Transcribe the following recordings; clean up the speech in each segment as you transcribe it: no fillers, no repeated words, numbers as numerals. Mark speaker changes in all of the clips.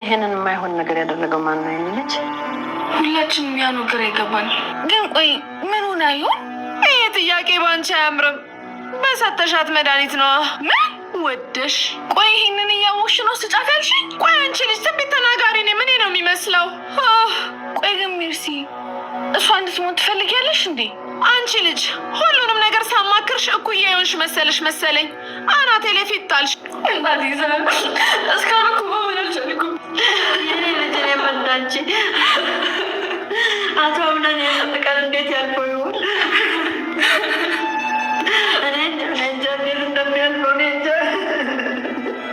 Speaker 1: ይሄንን የማይሆን ነገር ያደረገው ማን ነው የሚለች?
Speaker 2: ሁላችንም ያ ነገር ይገባል። ግን ቆይ ምን ሆነ ይሆን? ይሄ ጥያቄ ባንቺ አያምርም። በሰጠሻት መድኃኒት ነው። ምን ወደሽ? ቆይ ይሄንን እያወቅሽ ነው ስጫት ያልሽኝ? ቆይ አንቺ ልጅ ትንቢት ተናጋሪ ነኝ ምን ነው የሚመስለው? ቆይ ግን ሚርሲ እሷ እንድትሞት ትፈልጊያለሽ እንዴ? አንቺ ልጅ ሁሉንም ነገር ሳማክርሽ እኩያ የሆንሽ መሰለኝ። አናቴ ላይ ፊት ጣልሽ። እናት ይዘናል እስካሁን እኮ ምን አልቻልኩም።
Speaker 1: የኔ ልጅ ነው የመጣች አቶ አምናን ያንጥቀን እንዴት ያልፈው ይሆን? እኔ እንጃ እንደሚያልፈው እኔ እንጃ።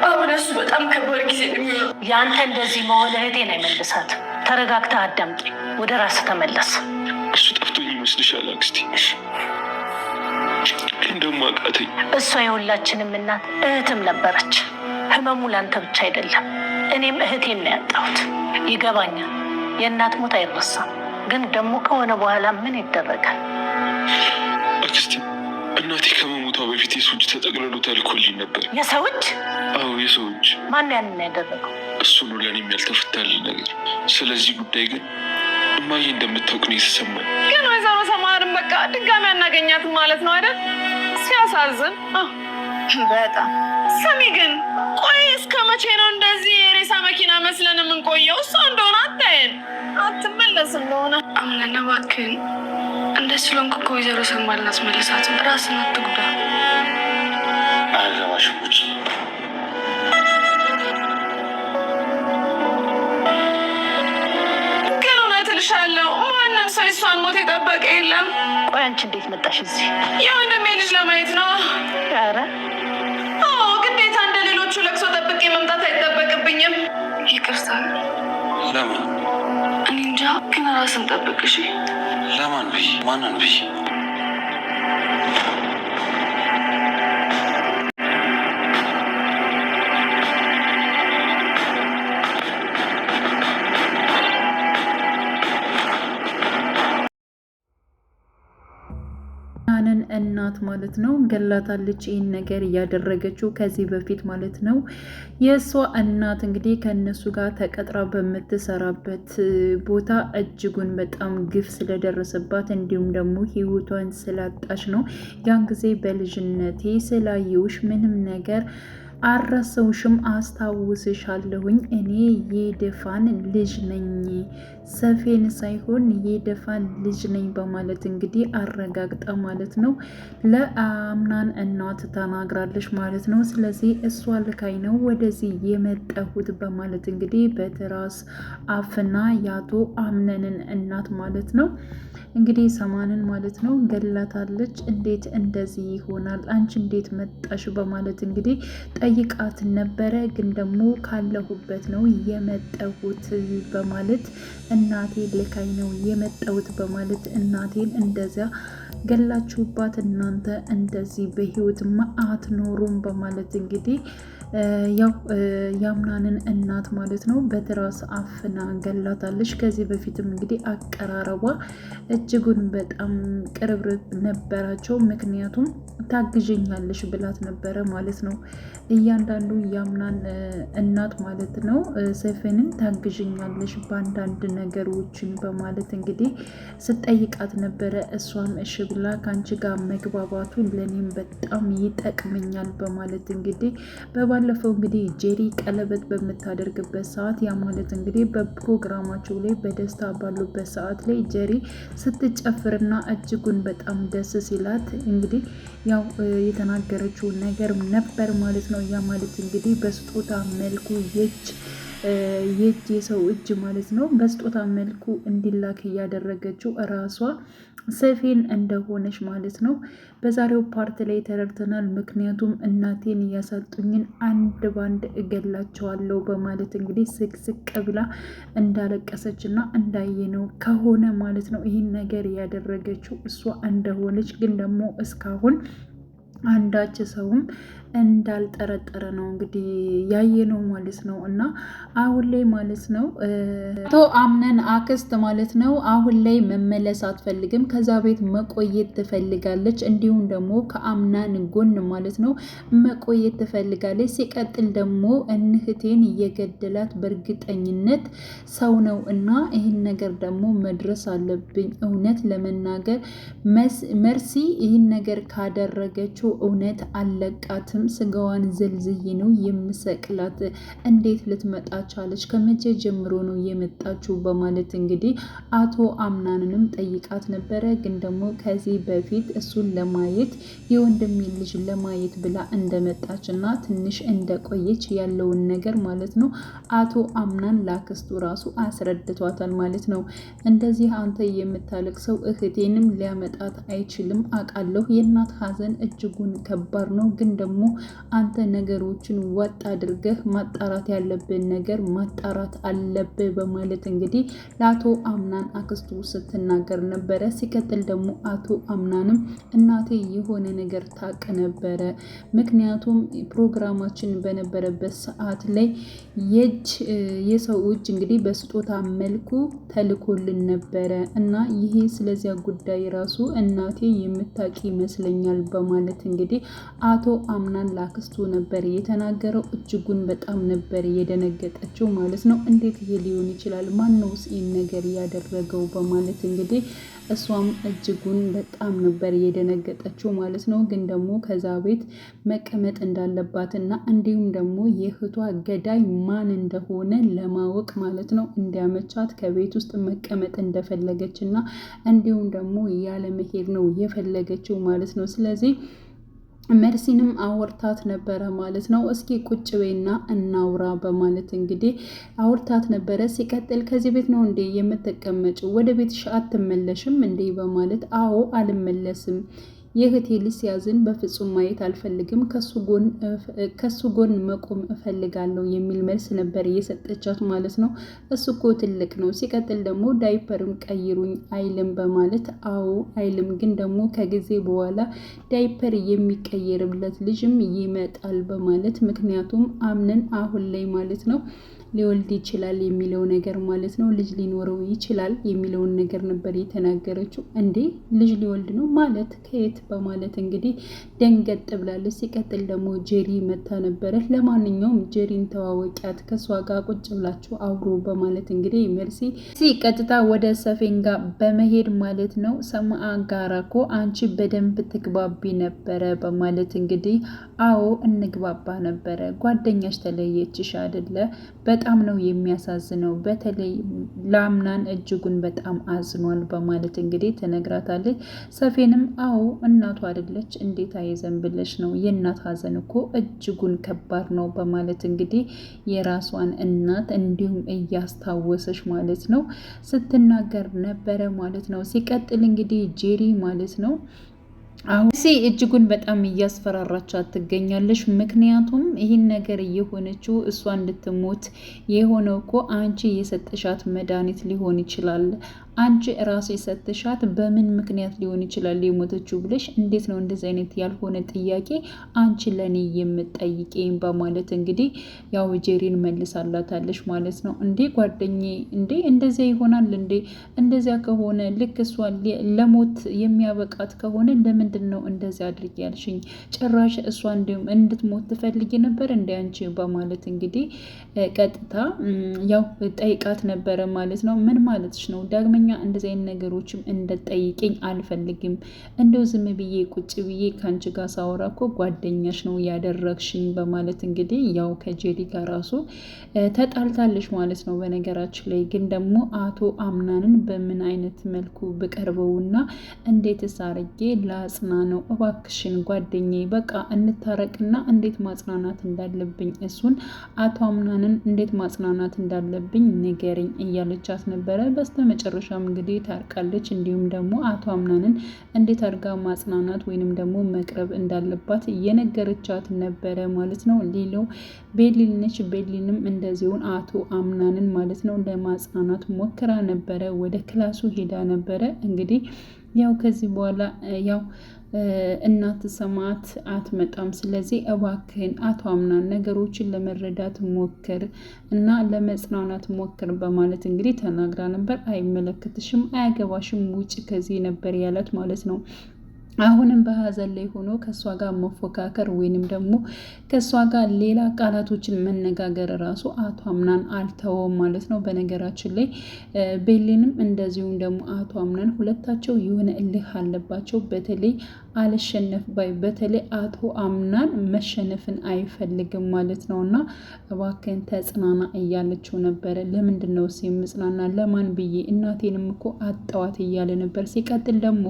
Speaker 2: አሁን እሱ በጣም ከባድ ጊዜ ነው።
Speaker 3: ያንተ እንደዚህ መሆን እህቴን አይመልሳትም። ተረጋግተህ አዳምጠኝ። ወደ ራስህ ተመለስ።
Speaker 4: እሱ ጠፍቶኝ ይመስልሻል አክስቴ? ግን ደግሞ አቃተኝ።
Speaker 3: እሷ የሁላችንም እናት እህትም ነበረች። ህመሙ ላንተ ብቻ አይደለም፣ እኔም እህቴን ነው ያጣሁት። ይገባኛል፣ የእናት ሞት አይረሳም። ግን ደግሞ ከሆነ በኋላ ምን ይደረጋል?
Speaker 4: አክስቴ እናቴ ከመሞቷ በፊት የሰው እጅ ተጠቅልሎ ተልኮልኝ ነበር።
Speaker 3: የሰው እጅ?
Speaker 4: አዎ የሰው እጅ።
Speaker 3: ማን ያንን ያደረገው?
Speaker 4: እሱ ነው ለእኔም ያልተፈታልኝ ነገር። ስለዚህ ጉዳይ ግን እማዬ እንደምታውቅ ነው የተሰማኝ።
Speaker 2: ግን ወይዘሮ ሰማርን በቃ ድጋሚ አናገኛትም ማለት ነው አይደል? ሲያሳዝን በጣም። ስሚ ግን ቆይ እስከ መቼ ነው እንደዚህ የሬሳ መኪና መስለን የምንቆየው? እሷ እንደሆነ አታየን አትመለስ እንደሆነ አምነን እባክህን። እንደሱ ለንኩ እኮ ወይዘሮ ሰማርን አስመልሳትም። ራስን አትጉዳ።
Speaker 4: አያገባሽም ውጪ።
Speaker 2: ግን እውነት እልሻለሁ ማንም ሰው እሷን ሞት የጠበቀ የለም።
Speaker 3: ቆይ አንቺ እንዴት መጣሽ እዚህ?
Speaker 2: የወንድሜ ልጅ ለማየት ነው።
Speaker 3: ኧረ
Speaker 2: ግዴታ እንደ ሌሎቹ ለቅሶ ጠብቄ መምጣት አይጠበቅብኝም። ይቅርታ።
Speaker 4: ለምን?
Speaker 2: እኔ እንጃ። ግን ራስን ጠብቅ እሺ።
Speaker 4: ለማን ብዬ? ማንን ብዬ?
Speaker 5: እናት ማለት ነው ገላታለች። ይህን ነገር እያደረገችው ከዚህ በፊት ማለት ነው የእሷ እናት እንግዲህ ከእነሱ ጋር ተቀጥራ በምትሰራበት ቦታ እጅጉን በጣም ግፍ ስለደረሰባት እንዲሁም ደግሞ ሕይወቷን ስላጣች ነው። ያን ጊዜ በልጅነቴ ስላየውሽ ምንም ነገር አረሰውሽም አስታውስሻለሁኝ። እኔ የደፋን ልጅ ነኝ፣ ሰፌን ሳይሆን የደፋን ልጅ ነኝ በማለት እንግዲህ አረጋግጣ ማለት ነው ለአምናን እናት ተናግራለች ማለት ነው። ስለዚህ እሷ ልካይ ነው ወደዚህ የመጣሁት በማለት እንግዲህ በትራስ አፍና ያቶ አምነንን እናት ማለት ነው እንግዲህ ሰማንን ማለት ነው ገላታለች። እንዴት እንደዚህ ይሆናል? አንቺ እንዴት መጣሽ? በማለት እንግዲህ ጠይቃት ነበረ። ግን ደግሞ ካለሁበት ነው የመጣሁት በማለት እናቴ ልካኝ ነው የመጣሁት በማለት እናቴን እንደዚያ ገላችሁባት እናንተ እንደዚህ በህይወትማ አትኖሩም በማለት እንግዲህ ያው የአምናንን እናት ማለት ነው በትራስ አፍና ገላታለች። ከዚህ በፊትም እንግዲህ አቀራረቧ እጅጉን በጣም ቅርብርብ ነበራቸው። ምክንያቱም ታግዥኛለሽ ብላት ነበረ ማለት ነው። እያንዳንዱ የአምናን እናት ማለት ነው ሰፌንን ታግዥኛለሽ በአንዳንድ ነገሮችን በማለት እንግዲህ ስጠይቃት ነበረ። እሷም እሺ ብላ ከአንቺ ጋር መግባባቱ ለእኔም በጣም ይጠቅመኛል በማለት እንግዲህ ባለፈው እንግዲህ ጄሪ ቀለበት በምታደርግበት ሰዓት ያ ማለት እንግዲህ በፕሮግራማቸው ላይ በደስታ ባሉበት ሰዓት ላይ ጄሪ ስትጨፍርና እጅጉን በጣም ደስ ሲላት እንግዲህ ያው የተናገረችው ነገር ነበር ማለት ነው። ያ ማለት እንግዲህ በስጦታ መልኩ የሰው እጅ ማለት ነው በስጦታ መልኩ እንዲላክ እያደረገችው እራሷ ሰፌን እንደሆነች ማለት ነው በዛሬው ፓርት ላይ ተረድተናል። ምክንያቱም እናቴን እያሳጡኝን አንድ ባንድ እገላቸዋለሁ በማለት እንግዲህ ስቅስቅ ብላ እንዳለቀሰች እና እንዳየነው ከሆነ ማለት ነው ይህን ነገር ያደረገችው እሷ እንደሆነች ግን ደግሞ እስካሁን አንዳች ሰውም እንዳልጠረጠረ ነው እንግዲህ ያየ ነው ማለት ነው። እና አሁን ላይ ማለት ነው አቶ አምነን አክስት ማለት ነው አሁን ላይ መመለስ አትፈልግም፣ ከዛ ቤት መቆየት ትፈልጋለች። እንዲሁም ደግሞ ከአምናን ጎን ማለት ነው መቆየት ትፈልጋለች። ሲቀጥል ደግሞ እህቴን እየገደላት በእርግጠኝነት ሰው ነው እና ይህን ነገር ደግሞ መድረስ አለብኝ። እውነት ለመናገር መርሲ ይህን ነገር ካደረገችው እውነት አለቃትም፣ ስጋዋን ዘልዝዬ ነው የምሰቅላት። እንዴት ልትመጣ ቻለች? ከመቼ ጀምሮ ነው የመጣችው? በማለት እንግዲህ አቶ አምናንንም ጠይቃት ነበረ። ግን ደግሞ ከዚህ በፊት እሱን ለማየት የወንድሜ ልጅ ለማየት ብላ እንደመጣች እና ትንሽ እንደቆየች ያለውን ነገር ማለት ነው አቶ አምናን ላክስቱ ራሱ አስረድቷታል ማለት ነው። እንደዚህ አንተ የምታለቅሰው እህቴንም ሊያመጣት አይችልም አውቃለሁ። የእናት ሀዘን እጅጉን ከባድ ነው። ግን ደግሞ አንተ ነገሮችን ወጥ አድርገህ ማጣራት ያለብን ነገር ማጣራት አለብህ በማለት እንግዲህ ለአቶ አምናን አክስቱ ስትናገር ነበረ። ሲቀጥል ደግሞ አቶ አምናንም እናቴ የሆነ ነገር ታቅ ነበረ፣ ምክንያቱም ፕሮግራማችን በነበረበት ሰዓት ላይ የሰው እጅ እንግዲህ በስጦታ መልኩ ተልኮልን ነበረ እና ይሄ ስለዚያ ጉዳይ ራሱ እናቴ የምታቂ ይመስለኛል በማለት እንግዲህ አቶ አምናን ላክስቱ ነበር የተናገረው። እጅጉን በጣም ነበር የደነገጠችው ማለት ነው። እንዴት ይሄ ሊሆን ይችላል? ማነውስ ይህን ነገር ያደረገው? በማለት እንግዲህ እሷም እጅጉን በጣም ነበር የደነገጠችው ማለት ነው። ግን ደግሞ ከዛ ቤት መቀመጥ እንዳለባት እና እንዲሁም ደግሞ የእህቷ ገዳይ ማን እንደሆነ ለማወቅ ማለት ነው እንዲያመቻት ከቤት ውስጥ መቀመጥ እንደፈለገች እና እንዲሁም ደግሞ ያለ መሄድ ነው የፈለገችው ማለት ነው። ስለዚህ መርሲንም አውርታት ነበረ ማለት ነው። እስኪ ቁጭ በይና እናውራ በማለት እንግዲህ አውርታት ነበረ። ሲቀጥል ከዚህ ቤት ነው እንዴ የምትቀመጭው? ወደ ቤትሽ አትመለሽም እንዴ? በማለት አዎ አልመለስም፣ የእህቴ ልጅ ሲያዝን በፍጹም ማየት አልፈልግም፣ ከሱ ጎን መቆም እፈልጋለሁ የሚል መልስ ነበር እየሰጠቻት ማለት ነው። እሱ እኮ ትልቅ ነው፣ ሲቀጥል ደግሞ ዳይፐርም ቀይሩኝ አይልም በማለት አዎ አይልም፣ ግን ደግሞ ከጊዜ በኋላ ዳይፐር የሚቀየርለት ልጅም ይመጣል በማለት ምክንያቱም አምነን አሁን ላይ ማለት ነው ሊወልድ ይችላል የሚለው ነገር ማለት ነው ልጅ ሊኖረው ይችላል የሚለውን ነገር ነበር የተናገረችው። እንዴ ልጅ ሊወልድ ነው ማለት ከየት? በማለት እንግዲህ ደንገጥ ብላለች። ሲቀጥል ደግሞ ጄሪ መታ ነበረ። ለማንኛውም ጄሪን ተዋወቂያት፣ ከሷ ጋር ቁጭ ብላችሁ አውሩ በማለት እንግዲህ መርሲ ቀጥታ ወደ ሰፌን ጋር በመሄድ ማለት ነው ሰማአ ጋራ እኮ አንቺ በደንብ ትግባቢ ነበረ በማለት እንግዲህ አዎ እንግባባ ነበረ፣ ጓደኛሽ ተለየችሽ አይደለ? በጣም ነው የሚያሳዝነው። በተለይ ለአምናን እጅጉን በጣም አዝኗል በማለት እንግዲህ ትነግራታለች። ሰፌንም አዎ እናቱ አይደለች እንዴት አይዘንብለሽ ነው? የእናት ሀዘን እኮ እጅጉን ከባድ ነው በማለት እንግዲህ የራሷን እናት እንዲሁም እያስታወሰች ማለት ነው ስትናገር ነበረ ማለት ነው። ሲቀጥል እንግዲህ ጄሪ ማለት ነው አሁን እጅጉን በጣም እያስፈራራቻት ትገኛለች። ምክንያቱም ይህን ነገር እየሆነችው እሷ እንድትሞት የሆነው እኮ አንቺ የሰጠሻት መድኃኒት ሊሆን ይችላል፣ አንቺ ራሴ ሰጥሻት በምን ምክንያት ሊሆን ይችላል የሞተችው ብለሽ እንዴት ነው እንደዚህ አይነት ያልሆነ ጥያቄ አንቺ ለኔ የምትጠይቂኝ? በማለት እንግዲህ ያው ጄሪን መልሳላታለች ማለት ነው። እንዴ ጓደኛዬ እንዴ እንደዚያ ይሆናል እንዴ? እንደዚያ ከሆነ ልክ እሷ ለሞት የሚያበቃት ከሆነ ለምንድን ነው እንደዚያ አድርጊ ያልሽኝ? ጭራሽ እሷ እንድትሞት ትፈልጊ ነበር እንደ አንቺ? በማለት እንግዲህ ቀጥታ ያው ጠይቃት ነበረ ማለት ነው። ምን ማለትሽ ነው? ዳግመኛ እንደዚህ አይነት ነገሮችም እንደጠይቅኝ አልፈልግም። እንደው ዝም ብዬ ቁጭ ብዬ ከአንቺ ጋር ሳወራ እኮ ጓደኛሽ ነው ያደረግሽኝ በማለት እንግዲህ ያው ከጄሪ ጋር ራሱ ተጣልታለች ማለት ነው። በነገራችን ላይ ግን ደግሞ አቶ አምናንን በምን አይነት መልኩ ብቀርበውና እንዴት ሳርጌ ላጽና ነው? እባክሽን ጓደኛዬ በቃ እንታረቅና እንዴት ማጽናናት እንዳለብኝ እሱን አቶ አምናንን እንዴት ማጽናናት እንዳለብኝ ንገረኝ እያለቻት ነበረ። በስተመጨረሻም እንግዲህ ታርቃለች። እንዲሁም ደግሞ አቶ አምናንን እንዴት አድርጋ ማጽናናት ወይንም ደግሞ መቅረብ እንዳለባት እየነገረቻት ነበረ ማለት ነው። ሌላው ቤሊን ነች። ቤሊንም እንደዚሁን አቶ አምናንን ማለት ነው ለማጽናናት ሞክራ ነበረ። ወደ ክላሱ ሄዳ ነበረ እንግዲህ ያው ከዚህ በኋላ ያው እናት ሰማት አትመጣም። ስለዚህ እባክህን አቶ አምናን ነገሮችን ለመረዳት ሞክር እና ለመጽናናት ሞክር በማለት እንግዲህ ተናግራ ነበር። አይመለከትሽም፣ አያገባሽም፣ ውጭ ከዚህ ነበር ያላት ማለት ነው። አሁንም በሀዘን ላይ ሆኖ ከእሷ ጋር መፎካከር ወይንም ደግሞ ከእሷ ጋር ሌላ ቃላቶችን መነጋገር ራሱ አቶ አምናን አልተወም ማለት ነው። በነገራችን ላይ ቤሊንም እንደዚሁም ደግሞ አቶ አምናን ሁለታቸው የሆነ እልህ አለባቸው። በተለይ አልሸነፍ ባይ በተለይ አቶ አምናን መሸነፍን አይፈልግም ማለት ነው። እና እባክህን ተጽናና እያለችው ነበረ። ለምንድን ነው የምጽናና? ለማን ብዬ? እናቴንም እኮ አጠዋት እያለ ነበር። ሲቀጥል ደግሞ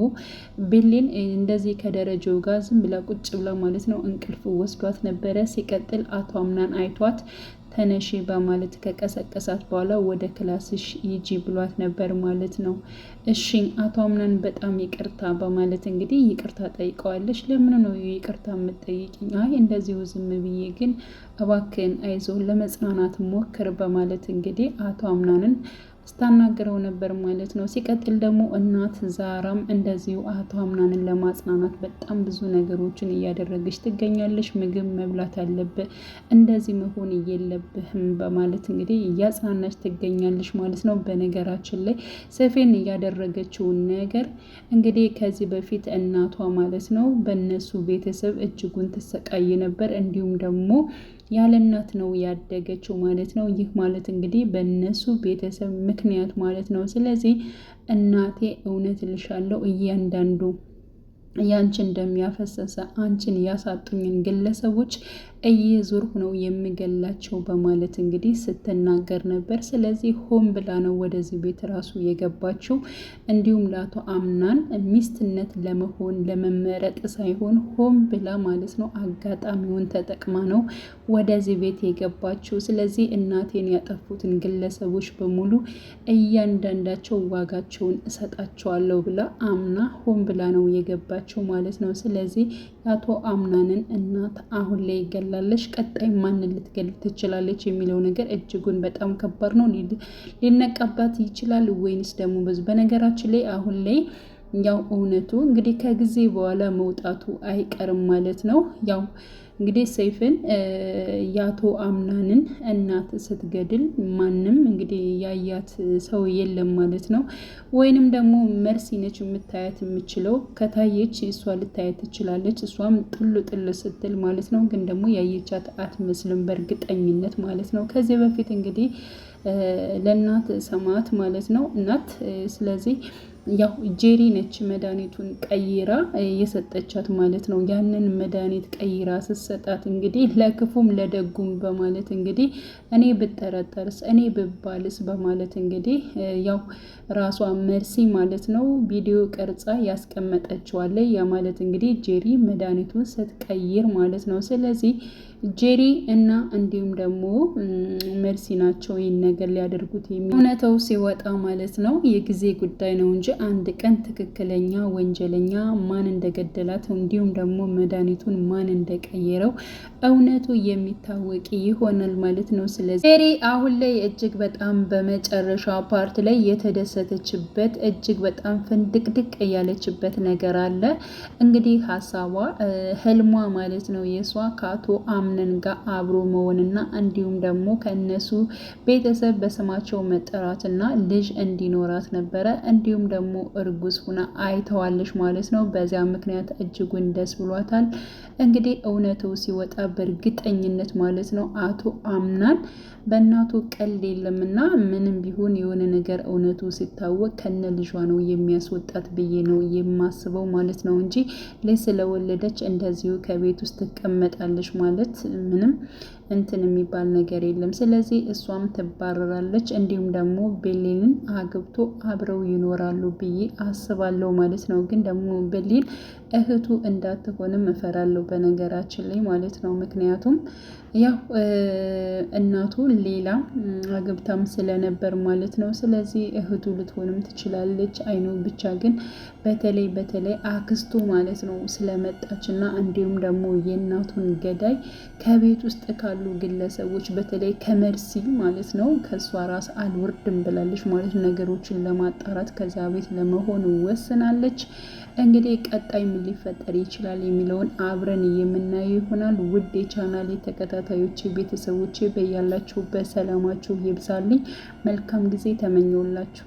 Speaker 5: ቤሌን እንደዚህ ከደረጃው ጋር ዝም ብላ ቁጭ ብላ ማለት ነው እንቅልፍ ወስዷት ነበረ። ሲቀጥል አቶ አምናን አይቷት ተነሺ በማለት ከቀሰቀሳት በኋላ ወደ ክላስሽ ሂጂ ብሏት ነበር ማለት ነው። እሺ አቶ አምናን በጣም ይቅርታ በማለት እንግዲህ ይቅርታ ጠይቀዋለች። ለምን ነው ይቅርታ የምትጠይቅኝ? አይ እንደዚሁ ዝም ብዬ፣ ግን እባክህን አይዞህ ለመጽናናት ሞክር በማለት እንግዲህ አቶ አምናንን ስታናግረው ነበር ማለት ነው። ሲቀጥል ደግሞ እናት ዛራም እንደዚሁ አቶ አምናንን ለማጽናናት በጣም ብዙ ነገሮችን እያደረገች ትገኛለች። ምግብ መብላት አለብህ፣ እንደዚህ መሆን የለብህም በማለት እንግዲህ እያጽናናች ትገኛለች ማለት ነው። በነገራችን ላይ ሰፌን እያደረገችውን ነገር እንግዲህ ከዚህ በፊት እናቷ ማለት ነው በእነሱ ቤተሰብ እጅጉን ትሰቃይ ነበር። እንዲሁም ደግሞ ያለ እናት ነው ያደገችው ማለት ነው። ይህ ማለት እንግዲህ በእነሱ ቤተሰብ ምክንያት ማለት ነው። ስለዚህ እናቴ እውነት ልሻለው እያንዳንዱ ያንቺን እንደሚያፈሰሰ አንቺን ያሳጡኝን ግለሰቦች እየዞርኩ ነው የምገላቸው በማለት እንግዲህ ስትናገር ነበር። ስለዚህ ሆን ብላ ነው ወደዚህ ቤት ራሱ የገባችው። እንዲሁም ለአቶ አምናን ሚስትነት ለመሆን ለመመረጥ ሳይሆን ሆን ብላ ማለት ነው አጋጣሚውን ተጠቅማ ነው ወደዚህ ቤት የገባችው። ስለዚህ እናቴን ያጠፉትን ግለሰቦች በሙሉ እያንዳንዳቸው ዋጋቸውን እሰጣቸዋለሁ ብላ አምና ሆን ብላ ነው የገባችው ማለት ነው። ስለዚህ የአቶ አምናንን እናት አሁን ላይ ይገላለች፣ ቀጣይ ማንን ልትገል ትችላለች የሚለው ነገር እጅጉን በጣም ከባድ ነው። ሊነቃባት ይችላል ወይንስ ደግሞ በነገራችን ላይ አሁን ላይ ያው እውነቱ እንግዲህ ከጊዜ በኋላ መውጣቱ አይቀርም ማለት ነው። ያው እንግዲህ ሰይፍን የአቶ አምናንን እናት ስትገድል ማንም እንግዲህ ያያት ሰው የለም ማለት ነው። ወይንም ደግሞ መርሲ ነች የምታያት የምችለው። ከታየች እሷ ልታያት ትችላለች። እሷም ጥል ስትል ማለት ነው። ግን ደግሞ ያየቻት አትመስልም በእርግጠኝነት ማለት ነው። ከዚህ በፊት እንግዲህ ለእናት ሰማት ማለት ነው እናት። ስለዚህ ያው ጄሪ ነች መድኃኒቱን ቀይራ የሰጠቻት ማለት ነው። ያንን መድኃኒት ቀይራ ስትሰጣት እንግዲህ ለክፉም ለደጉም በማለት እንግዲህ እኔ ብጠረጠርስ እኔ ብባልስ በማለት እንግዲህ ያው ራሷ መርሲ ማለት ነው ቪዲዮ ቀርጻ ያስቀመጠችዋለ። ያ ማለት እንግዲህ ጄሪ መድኃኒቱን ስትቀይር ማለት ነው። ስለዚህ ጄሪ እና እንዲሁም ደግሞ መርሲ ናቸው ይህን ነገር ሊያደርጉት እውነታው ሲወጣ ማለት ነው። የጊዜ ጉዳይ ነው እንጂ አንድ ቀን ትክክለኛ ወንጀለኛ ማን እንደገደላት እንዲሁም ደግሞ መድኃኒቱን ማን እንደቀየረው እውነቱ የሚታወቅ ይሆናል ማለት ነው። ስለዚህ ጄሪ አሁን ላይ እጅግ በጣም በመጨረሻ ፓርት ላይ የተደሰተችበት እጅግ በጣም ፍንድቅድቅ ያለችበት ነገር አለ። እንግዲህ ሀሳቧ ህልሟ ማለት ነው የሷ ከአቶ አምነን ጋር አብሮ መሆንና እንዲሁም ደግሞ ከነሱ ቤተሰብ በስማቸው መጠራትና ልጅ እንዲኖራት ነበረ። እንዲሁም ደግሞ እርጉዝ ሁና አይተዋለች ማለት ነው። በዚያ ምክንያት እጅጉን ደስ ብሏታል። እንግዲህ እውነቱ ሲወጣ በእርግጠኝነት ማለት ነው አቶ አምናን በእናቱ ቀልድ የለምና ምንም ቢሆን የሆነ ነገር እውነቱ ሲታወቅ ከነ ልጇ ነው የሚያስወጣት ብዬ ነው የማስበው ማለት ነው እንጂ ልጅ ስለወለደች እንደዚሁ ከቤት ውስጥ ትቀመጣለች ማለት ምንም እንትን የሚባል ነገር የለም። ስለዚህ እሷም ትባረራለች። እንዲሁም ደግሞ ቤሌልን አግብቶ አብረው ይኖራሉ ብዬ አስባለሁ ማለት ነው። ግን ደግሞ ቤሌል እህቱ እንዳትሆንም እፈራለሁ በነገራችን ላይ ማለት ነው። ምክንያቱም ያው እናቱ ሌላ አግብታም ስለነበር ማለት ነው። ስለዚህ እህቱ ልትሆንም ትችላለች። አይኑ ብቻ ግን በተለይ አክስቱ ማለት ነው ስለመጣች እና እንዲሁም ደግሞ የእናቱን ገዳይ ከቤት ውስጥ ካሉ ግለሰቦች በተለይ ከመርሲ ማለት ነው ከሷ ራስ አልወርድም ብላለች ማለት ነገሮችን ለማጣራት ከዛ ቤት ለመሆን ወስናለች። እንግዲህ ቀጣይ ምን ሊፈጠር ይችላል የሚለውን አብረን የምናየው ይሆናል። ውድ የቻናሌ ተከታታዮች ቤተሰቦች በያላችሁበት ሰላማችሁ ይብዛልኝ። መልካም ጊዜ ተመኘውላችሁ።